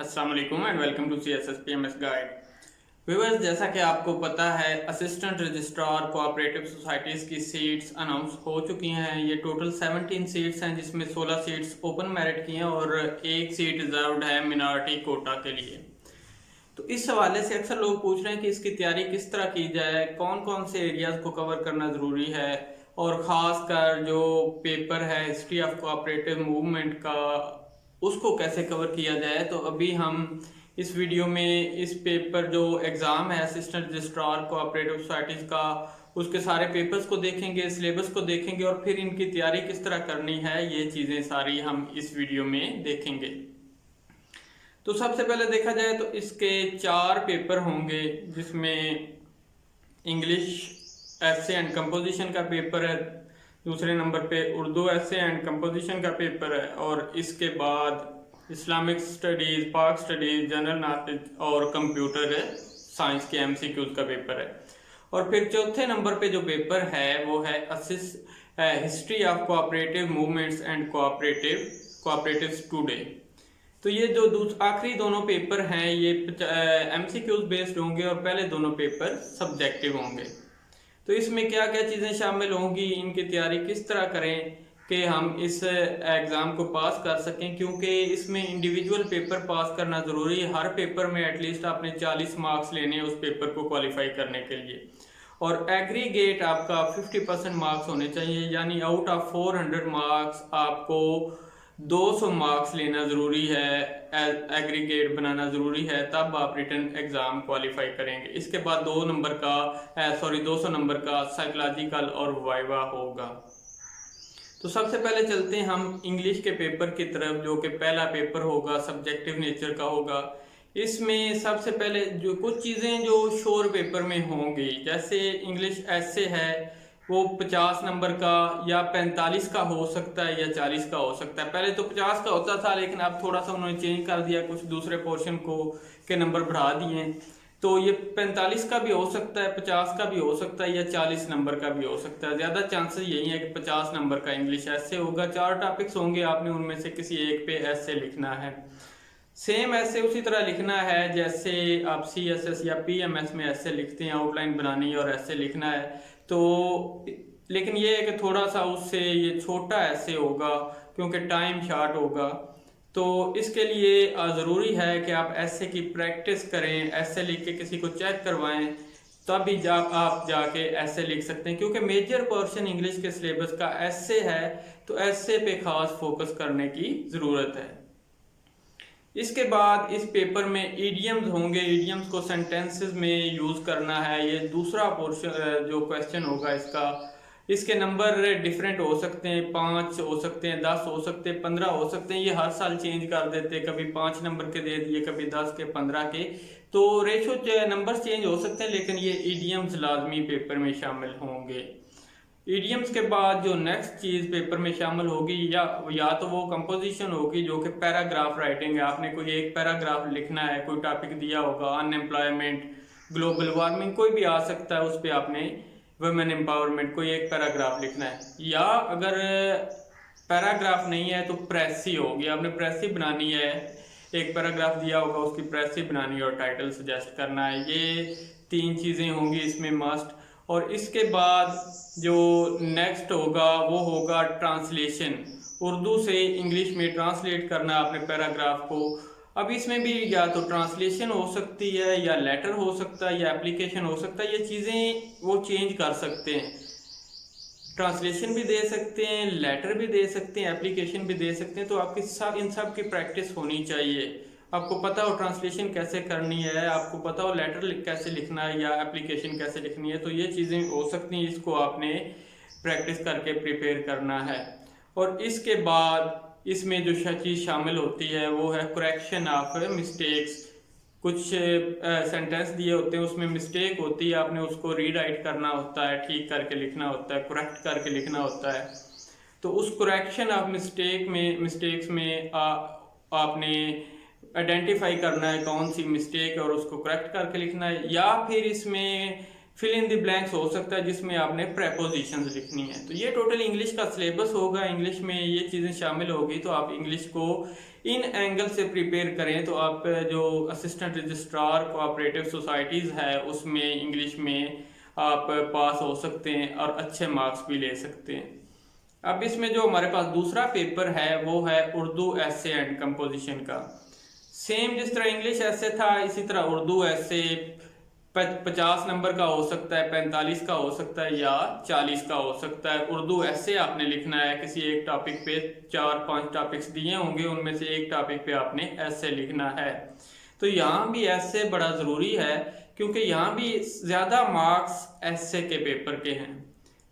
अस्सलाम वालेकुम and welcome to CSSPMS guide. Viewers, जैसा कि आपको पता है असिस्टेंट रजिस्ट्रार कोऑपरेटिव सोसाइटीज़ की सीट्स अनाउंस हो चुकी हैं। ये टोटल 17 सीट्स हैं जिसमें 16 सीट्स ओपन मेरिट की हैं और एक सीट रिजर्व्ड है मिनॉरिटी कोटा के लिए। तो इस हवाले से अक्सर लोग पूछ रहे हैं कि इसकी तैयारी किस तरह की जाए, कौन कौन से एरियाज को कवर करना ज़रूरी है और ख़ास कर जो पेपर है हिस्ट्री ऑफ कोऑपरेटिव मूवमेंट का उसको कैसे कवर किया जाए। तो अभी हम इस वीडियो में इस पेपर जो एग्ज़ाम है असिस्टेंट रजिस्ट्रार कोऑपरेटिव सोसाइटीज़ का उसके सारे पेपर्स को देखेंगे, सिलेबस को देखेंगे और फिर इनकी तैयारी किस तरह करनी है, ये चीज़ें सारी हम इस वीडियो में देखेंगे। तो सबसे पहले देखा जाए तो इसके 4 पेपर होंगे जिसमें इंग्लिश एसे एंड कंपोजिशन का पेपर है, दूसरे नंबर पे उर्दू एसे एंड कंपोजिशन का पेपर है और इसके बाद इस्लामिक स्टडीज़, पाक स्टडीज़, जनरल नॉलेज और कंप्यूटर साइंस के MCQs का पेपर है। और फिर चौथे नंबर पे जो पेपर है वो है history of cooperative movements and cooperatives today. तो ये जो आखिरी दोनों पेपर हैं ये MCQs बेस्ड होंगे और पहले दोनों पेपर सब्जेक्टिव होंगे। तो इसमें क्या क्या चीज़ें शामिल होंगी, इनकी तैयारी किस तरह करें कि हम इस एग्ज़ाम को पास कर सकें, क्योंकि इसमें इंडिविजुअल पेपर पास करना ज़रूरी है। हर पेपर में एटलीस्ट आपने 40 मार्क्स लेने हैं उस पेपर को क्वालिफाई करने के लिए और एग्रीगेट आपका 50% मार्क्स होने चाहिए, यानी आउट ऑफ 400 मार्क्स आपको 200 मार्क्स लेना ज़रूरी है, एग्रीगेट बनाना ज़रूरी है, तब आप रिटन एग्ज़ाम क्वालिफाई करेंगे। इसके बाद 200 नंबर का साइकोलॉजिकल और वाइवा होगा। तो सबसे पहले चलते हैं हम इंग्लिश के पेपर की तरफ, जो कि पहला पेपर होगा सब्जेक्टिव नेचर का होगा। इसमें सबसे पहले जो कुछ चीज़ें जो शोर पेपर में होंगी, जैसे इंग्लिश ऐसे है वो 50 नंबर का या 45 का हो सकता है या 40 का हो सकता है। पहले तो 50 का होता था लेकिन अब थोड़ा सा उन्होंने चेंज कर दिया, कुछ दूसरे पोर्शन को के नंबर बढ़ा दिए, तो ये 45 का भी हो सकता है, 50 का भी हो सकता है या 40 नंबर का भी हो सकता है। ज़्यादा चांसेस यही है कि 50 नंबर का इंग्लिश ऐसे होगा। 4 टॉपिक्स होंगे, आपने उनमें से किसी एक पे ऐसे लिखना है। सेम ऐसे उसी तरह लिखना है जैसे आप CSS या PMS में ऐसे लिखते हैं, आउटलाइन बनानी है और ऐसे लिखना है। तो लेकिन ये है कि थोड़ा सा उससे ये छोटा ऐसे होगा क्योंकि टाइम शॉर्ट होगा। तो इसके लिए ज़रूरी है कि आप ऐसे की प्रैक्टिस करें, ऐसे लिख के किसी को चेक करवाएं, तभी आप जाके ऐसे लिख सकते हैं, क्योंकि मेजर पोर्शन इंग्लिश के सिलेबस का ऐसे है, तो ऐसे पे खास फोकस करने की ज़रूरत है। इसके बाद इस पेपर में ईडियम्स होंगे, ईडियम्स को सेंटेंसेस में यूज़ करना है। ये दूसरा पोर्शन जो क्वेश्चन होगा इसका, इसके नंबर डिफरेंट हो सकते हैं, 5 हो सकते हैं, 10 हो सकते हैं, 15 हो सकते हैं। ये हर साल चेंज कर देते हैं, कभी 5 नंबर के दे दिए, कभी 10 के, 15 के, तो रेशो नंबर चेंज हो सकते हैं, लेकिन ये ईडियम्स लाजमी पेपर में शामिल होंगे। ईडियम्स के बाद जो नेक्स्ट चीज़ पेपर में शामिल होगी या तो वो कंपोजिशन होगी जो कि पैराग्राफ राइटिंग है। आपने कोई एक पैराग्राफ लिखना है, कोई टॉपिक दिया होगा, अनएम्प्लॉयमेंट, ग्लोबल वार्मिंग, कोई भी आ सकता है, उस पर आपने वुमेन एम्पावरमेंट कोई एक पैराग्राफ लिखना है। या अगर पैराग्राफ नहीं है तो प्रेसी होगी, आपने प्रेसी बनानी है, एक पैराग्राफ दिया होगा उसकी प्रेसी बनानी है और टाइटल सजेस्ट करना है। ये 3 चीज़ें होंगी इसमें मस्ट। और इसके बाद जो नेक्स्ट होगा वो होगा ट्रांसलेशन, उर्दू से इंग्लिश में ट्रांसलेट करना आपने पैराग्राफ को। अब इसमें भी या तो ट्रांसलेशन हो सकती है या लेटर हो सकता है या एप्लीकेशन हो सकता है, ये चीज़ें वो चेंज कर सकते हैं। ट्रांसलेशन भी दे सकते हैं, लेटर भी दे सकते हैं, एप्लीकेशन भी दे सकते हैं। तो आपकी इन सब की प्रैक्टिस होनी चाहिए। आपको पता हो ट्रांसलेशन कैसे करनी है, आपको पता हो लेटर कैसे लिखना है या एप्लीकेशन कैसे लिखनी है, तो ये चीज़ें हो सकती हैं, इसको आपने प्रैक्टिस करके प्रिपेयर करना है। और इसके बाद इसमें जो चीज़ शामिल होती है वो है करेक्शन ऑफ मिस्टेक्स। कुछ सेंटेंस दिए होते हैं, उसमें मिस्टेक होती है, आपने उसको रीराइट करना होता है, ठीक करके लिखना होता है, करेक्ट करके लिखना होता है। तो उस करेक्शन ऑफ मिस्टेक्स में आपने आइडेंटिफाई करना है कौन सी मिस्टेक है और उसको करेक्ट करके लिखना है। या फिर इसमें फिल इन द ब्लैंक्स हो सकता है जिसमें आपने प्रेपोजिशंस लिखनी है। तो ये टोटल इंग्लिश का सिलेबस होगा, इंग्लिश में ये चीज़ें शामिल होगी। तो आप इंग्लिश को इन एंगल से प्रिपेयर करें तो आप जो असिस्टेंट रजिस्ट्रार कोऑपरेटिव सोसाइटीज़ है उसमें इंग्लिश में आप पास हो सकते हैं और अच्छे मार्क्स भी ले सकते हैं। अब इसमें जो हमारे पास दूसरा पेपर है वो है उर्दू एसे एंड कंपोजिशन का। सेम जिस तरह इंग्लिश एसे था इसी तरह उर्दू एसे 50 नंबर का हो सकता है, 45 का हो सकता है या 40 का हो सकता है। उर्दू ऐसे आपने लिखना है, किसी एक टॉपिक पे 4-5 टॉपिक्स दिए होंगे, उनमें से एक टॉपिक पे आपने ऐसे लिखना है। तो यहाँ भी ऐसे बड़ा ज़रूरी है क्योंकि यहाँ भी ज़्यादा मार्क्स ऐसे के पेपर के हैं।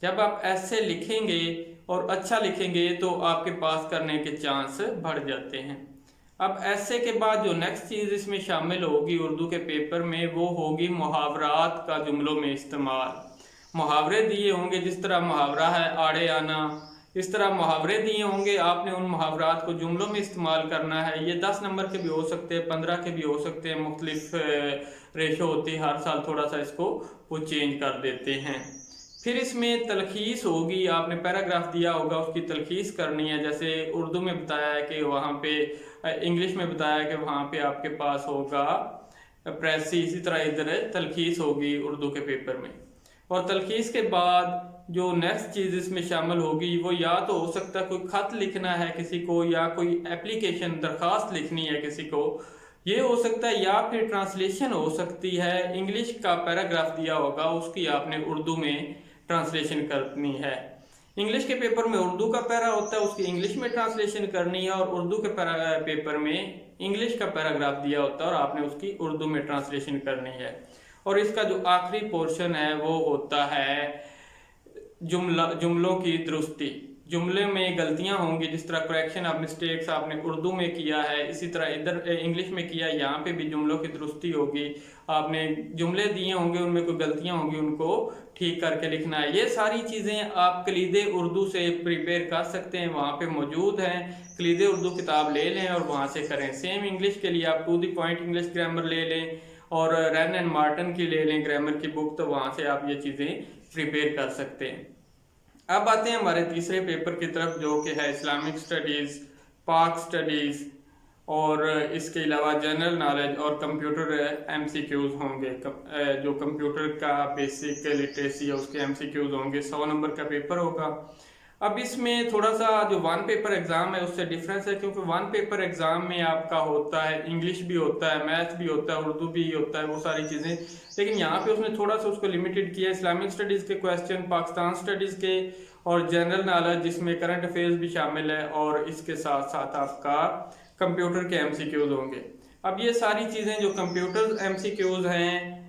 जब आप ऐसे लिखेंगे और अच्छा लिखेंगे तो आपके पास करने के चांस बढ़ जाते हैं। अब ऐसे के बाद जो नेक्स्ट चीज़ इसमें शामिल होगी उर्दू के पेपर में वो होगी मुहावरात का जुमलों में इस्तेमाल। मुहावरे दिए होंगे, जिस तरह मुहावरा है आड़े आना, इस तरह मुहावरे दिए होंगे, आपने उन मुहावरात को जुमलों में इस्तेमाल करना है। ये 10 नंबर के भी हो सकते हैं, 15 के भी हो सकते हैं, मुख्तलिफ रेशो होती है, हर साल थोड़ा सा इसको वो चेंज कर देते हैं। फिर इसमें तलखीस होगी, आपने पैराग्राफ दिया होगा उसकी तलखीस करनी है। जैसे उर्दू में बताया है कि वहाँ पे, इंग्लिश में बताया है कि वहाँ पे आपके पास होगा प्रेसी, इसी तरह इधर तलखीस होगी उर्दू के पेपर में। और तलखीस के बाद जो नेक्स्ट चीज़ इसमें शामिल होगी वो या तो हो सकता है कोई खत लिखना है किसी को, या कोई एप्लीकेशन दरख्वास्त लिखनी है किसी को, ये हो सकता है, या फिर ट्रांसलेशन हो सकती है। इंग्लिश का पैराग्राफ दिया होगा उसकी आपने उर्दू में ट्रांसलेशन करनी है। इंग्लिश के पेपर में उर्दू का पैरा होता है, उसकी इंग्लिश में ट्रांसलेशन करनी है, और उर्दू के पेपर में इंग्लिश का पैराग्राफ दिया होता है और आपने उसकी उर्दू में ट्रांसलेशन करनी है। और इसका जो आखिरी पोर्शन है वो होता है जुमलों की दुरुस्ती। जुमले में गलतियां होंगी, जिस तरह करेक्शन ऑफ मिस्टेक्स आपने उर्दू में किया है, इसी तरह इधर इंग्लिश में किया, यहाँ पे भी जुमलों की दुरुस्ती होगी। आपने जुमले दिए होंगे उनमें कोई गलतियां होंगी, उनको ठीक करके लिखना है। ये सारी चीज़ें आप कलीदे उर्दू से प्रिपेयर कर सकते हैं, वहाँ पे मौजूद हैं। कलीदे उर्दू किताब ले लें और वहाँ से करें। सेम इंग्लिश के लिए आप to the point English grammar ले लें और रैन एंड मार्टन की ले लें ग्रामर की बुक, तो वहाँ से आप ये चीज़ें प्रिपेयर कर सकते हैं। अब आते हैं हमारे तीसरे पेपर की तरफ जो कि है इस्लामिक स्टडीज़, पाक स्टडीज़, और इसके अलावा जनरल नॉलेज और कंप्यूटर एमसीक्यूज़ होंगे। जो कंप्यूटर का बेसिक लिटरेसी है उसके एमसीक्यूज़ होंगे। 100 नंबर का पेपर होगा। अब इसमें थोड़ा सा जो वन पेपर एग्ज़ाम है उससे डिफरेंस है, क्योंकि वन पेपर एग्ज़ाम में आपका होता है इंग्लिश भी होता है, मैथ भी होता है, उर्दू भी होता है, वो सारी चीज़ें। लेकिन यहाँ पे उसने थोड़ा सा उसको लिमिटेड किया। इस्लामिक स्टडीज़ के क्वेश्चन, पाकिस्तान स्टडीज़ के, और जनरल नॉलेज जिसमें करंट अफेयर्स भी शामिल है, और इसके साथ साथ आपका कंप्यूटर के एमसीक्यूज़ होंगे। अब ये सारी चीज़ें जो कंप्यूटर एमसीक्यूज़ हैं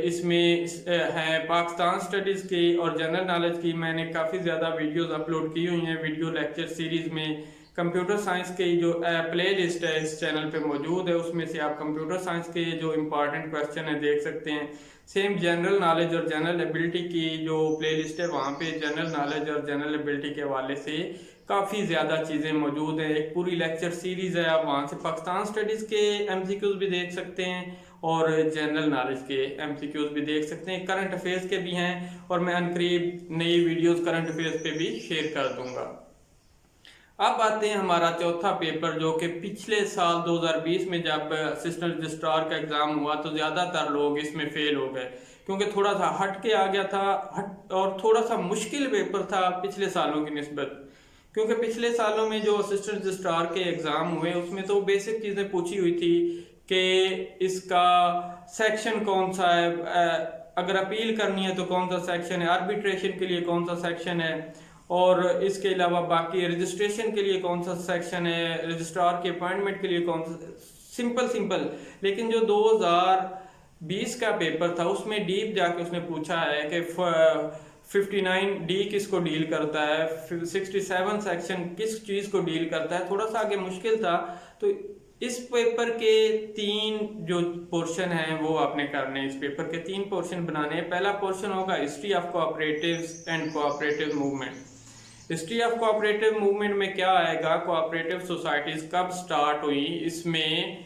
इसमें हैं पाकिस्तान स्टडीज़ की और जनरल नॉलेज की, मैंने काफ़ी ज़्यादा वीडियोस अपलोड की हुई हैं। वीडियो लेक्चर सीरीज़ में कंप्यूटर साइंस की जो प्ले लिस्ट है इस चैनल पे मौजूद है, उसमें से आप कंप्यूटर साइंस के जो इम्पॉर्टेंट क्वेश्चन है देख सकते हैं। सेम जनरल नॉलेज और जनरल एबिलिटी की जो प्ले लिस्ट है वहाँ पे जनरल नॉलेज और जनरल एबिलिटी के हवाले से काफ़ी ज़्यादा चीज़ें मौजूद हैं। एक पूरी लेक्चर सीरीज़ है, आप वहाँ से पाकिस्तान स्टडीज़ के एमसीक्यूज़ भी देख सकते हैं और जनरल नॉलेज के एमसीक्यूज़ भी देख सकते हैं। करंट अफेयर्स के भी हैं और मैं अनकरीब नई वीडियोस करंट अफेयर्स पे भी शेयर कर दूंगा। अब आते हैं हमारा चौथा पेपर जो कि पिछले साल 2020 में जब असिस्टेंट रजिस्ट्रार का एग्ज़ाम हुआ तो ज़्यादातर लोग इसमें फेल हो गए, क्योंकि थोड़ा सा हट के आ गया था और थोड़ा सा मुश्किल पेपर था पिछले सालों की निस्बत। क्योंकि पिछले सालों में जो असिस्टेंट रजिस्ट्रार के एग्ज़ाम हुए उसमें तो बेसिक चीज़ें पूछी हुई थी कि इसका सेक्शन कौन सा है, अगर अपील करनी है तो कौन सा सेक्शन है, आर्बिट्रेशन के लिए कौन सा सेक्शन है, और इसके अलावा बाकी रजिस्ट्रेशन के लिए कौन सा सेक्शन है, रजिस्ट्रार की अपॉइंटमेंट के लिए कौन सा। सिंपल। लेकिन जो 2020 का पेपर था उसमें डीप जाके उसने पूछा है कि 59D किसको डील करता है, 67 सेक्शन किस चीज़ को डील करता है, थोड़ा सा आगे मुश्किल था। तो इस पेपर के 3 जो पोर्शन हैं वो आपने करने हैं। इस पेपर के 3 पोर्शन बनाने हैं। पहला पोर्शन होगा history of cooperatives and cooperative movement. History of cooperative movement में क्या आएगा, कोऑपरेटिव सोसाइटीज़ कब स्टार्ट हुई, इसमें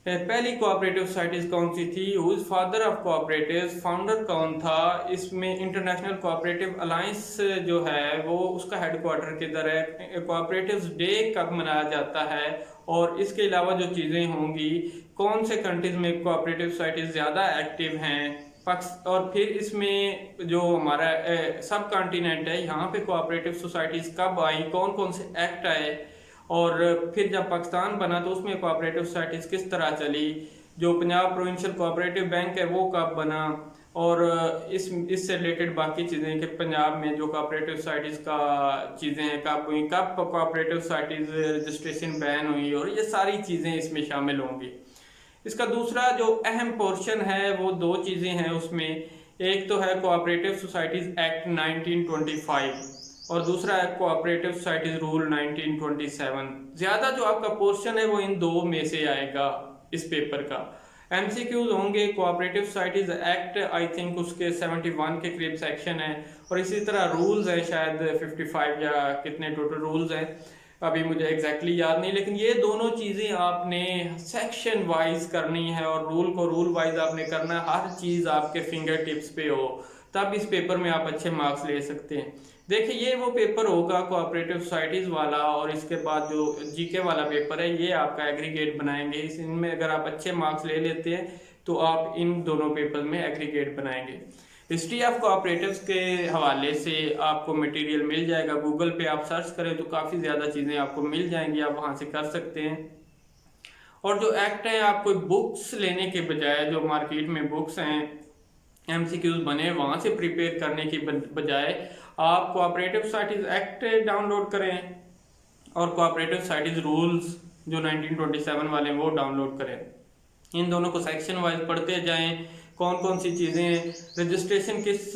पहली कोऑपरेटिव सोसाइटीज कौन सी थी, who's father of cooperatives, founder कौन था, इसमें इंटरनेशनल कोऑपरेटिव अलायंस जो है वो उसका हेडक्वार्टर किधर है, कोऑपरेटिव्स डे कब मनाया जाता है, और इसके अलावा जो चीज़ें होंगी कौन से कंट्रीज में कोऑपरेटिव सोसाइटीज ज़्यादा एक्टिव हैं, और फिर इसमें जो हमारा सब कॉन्टिनेंट है यहाँ पे कोऑपरेटिव सोसाइटीज कब आई, कौन कौन से एक्ट आए, और फिर जब पाकिस्तान बना तो उसमें कोऑपरेटिव सोसाइटीज किस तरह चली, जो पंजाब प्रोविंशियल कोऑपरेटिव बैंक है वो कब बना, और इससे रिलेटेड बाकी चीज़ें कि पंजाब में जो कोऑपरेटिव सोसाइटीज़ का चीज़ें हैं कब हुई, कब कोऑपरेटिव सोसाइटीज़ रजिस्ट्रेशन बैन हुई, और ये सारी चीज़ें इसमें शामिल होंगी। इसका दूसरा जो अहम पोर्शन है वो दो चीज़ें हैं उसमें, एक तो है कोऑपरेटिव सोसाइटीज़ एक्ट 1925 और दूसरा है कोऑपरेटिव सोसाइटीज रूल 1927। ज़्यादा जो आपका पोर्शन है वो इन दो में से आएगा इस पेपर का। एमसीक्यूज होंगे cooperative societies act, I think उसके 71 के करीब सेक्शन है, और इसी तरह रूल्स है शायद 55 या कितने टोटल रूल्स हैं, अभी मुझे एग्जैक्टली याद नहीं, लेकिन ये दोनों चीज़ें आपने सेक्शन वाइज करनी है और रूल को रूल वाइज आपने करना है, हर चीज़ आपके फिंगर टिप्स पे हो, तब इस पेपर में आप अच्छे मार्क्स ले सकते हैं। देखिए ये वो पेपर होगा कोऑपरेटिव सोसाइटीज़ वाला, और इसके बाद जो जीके वाला पेपर है ये आपका एग्रीगेट बनाएंगे। इनमें अगर आप अच्छे मार्क्स ले लेते हैं तो आप इन दोनों पेपर में एग्रीगेट बनाएंगे। हिस्ट्री ऑफ कोऑपरेटिव्स के हवाले से आपको मटेरियल मिल जाएगा, गूगल पे आप सर्च करें तो काफ़ी ज़्यादा चीज़ें आपको मिल जाएंगी, आप वहाँ से कर सकते हैं। और जो एक्ट है आप कोई बुक्स लेने के बजाय, जो मार्केट में बुक्स हैं एमसीक्यूज बने वहाँ से प्रिपेयर करने की बजाय आप कोऑपरेटिव सोसाइटीज एक्ट डाउनलोड करें और कोऑपरेटिव सोसाइटीज रूल्स जो 1927 वाले हैं वो डाउनलोड करें। इन दोनों को सेक्शन वाइज पढ़ते जाएं, कौन कौन सी चीज़ें, रजिस्ट्रेशन किस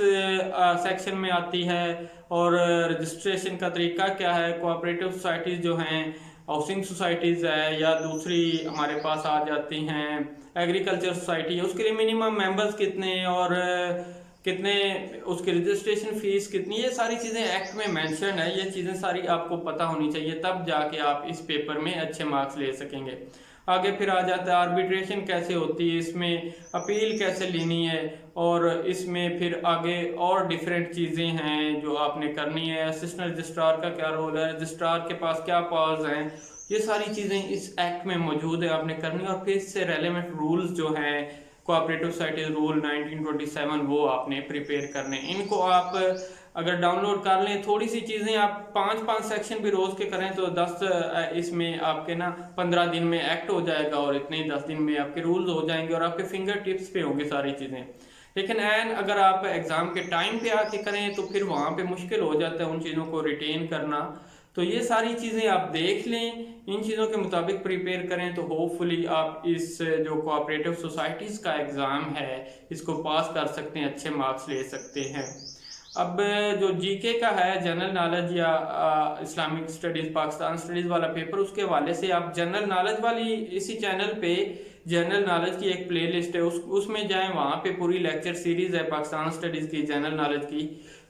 सेक्शन में आती है और रजिस्ट्रेशन का तरीका क्या है, कोऑपरेटिव सोसाइटीज़ जो हैं हाउसिंग सोसाइटीज़ है या दूसरी हमारे पास आ जाती हैं एग्रीकल्चर सोसाइटी है, उसके लिए मिनिमम मेंबर्स कितने और कितने, उसकी रजिस्ट्रेशन फीस कितनी, ये सारी चीज़ें एक्ट में मेंशन है, ये चीज़ें सारी आपको पता होनी चाहिए, तब जाके आप इस पेपर में अच्छे मार्क्स ले सकेंगे। आगे फिर आ जाता है आर्बिट्रेशन कैसे होती है, इसमें अपील कैसे लेनी है, और इसमें फिर आगे और डिफरेंट चीज़ें हैं जो आपने करनी है। असिस्टेंट रजिस्ट्रार का क्या रोल है, रजिस्ट्रार के पास क्या पावर्स हैं, ये सारी चीज़ें इस एक्ट में मौजूद है, आपने करनी है। और फिर इससे रेलेवेंट रूल्स जो हैं कोऑपरेटिव सोसाइटीज रूल 1927 वो आपने प्रिपेयर करने। इनको आप अगर डाउनलोड कर लें, थोड़ी सी चीज़ें आप 5-5 सेक्शन भी रोज़ के करें तो 10 इसमें आपके ना 15 दिन में एक्ट हो जाएगा, और इतने ही 10 दिन में आपके रूल्स हो जाएंगे और आपके फिंगर टिप्स पे होंगे सारी चीज़ें। लेकिन अगर आप एग्ज़ाम के टाइम पे आके करें तो फिर वहाँ पे मुश्किल हो जाता है उन चीज़ों को रिटेन करना। तो ये सारी चीज़ें आप देख लें, इन चीज़ों के मुताबिक प्रिपेयर करें तो होपफुली आप इस जो कोऑपरेटिव सोसाइटीज़ का एग्ज़ाम है इसको पास कर सकते हैं, अच्छे मार्क्स ले सकते हैं। अब जो जीके का है जनरल नॉलेज या इस्लामिक स्टडीज़ पाकिस्तान स्टडीज़ वाला पेपर, उसके हवाले से आप जनरल नॉलेज वाली इसी चैनल पे जनरल नॉलेज की एक प्लेलिस्ट है, उसमें जाएं, वहाँ पे पूरी लेक्चर सीरीज़ है पाकिस्तान स्टडीज़ की, जनरल नॉलेज की।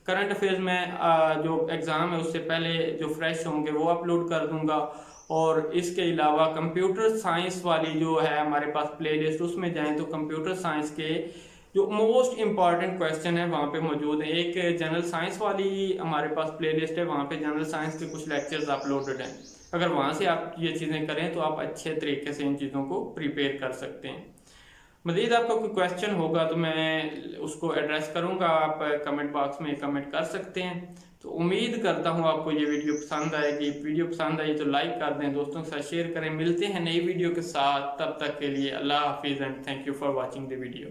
करंट अफेयर्स में जो एग्ज़ाम है उससे पहले जो फ्रेश होंगे वो अपलोड कर दूंगा, और इसके अलावा कंप्यूटर साइंस वाली जो है हमारे पास प्लेलिस्ट, उसमें जाएं तो कंप्यूटर साइंस के जो मोस्ट इम्पॉर्टेंट क्वेश्चन है वहाँ पे मौजूद है। एक जनरल साइंस वाली हमारे पास प्लेलिस्ट है, वहाँ पे जनरल साइंस के कुछ लेक्चर्स अपलोडेड हैं। अगर वहाँ से आप ये चीज़ें करें तो आप अच्छे तरीके से इन चीज़ों को प्रिपेयर कर सकते हैं। मज़ीद आपका कोई क्वेश्चन होगा तो मैं उसको एड्रेस करूँगा, आप कमेंट बॉक्स में कमेंट कर सकते हैं। तो उम्मीद करता हूँ आपको ये वीडियो पसंद आएगी। वीडियो पसंद आई तो लाइक कर दें, दोस्तों के साथ शेयर करें। मिलते हैं नई वीडियो के साथ, तब तक के लिए अल्लाह हाफिज़ and thank you for watching the video.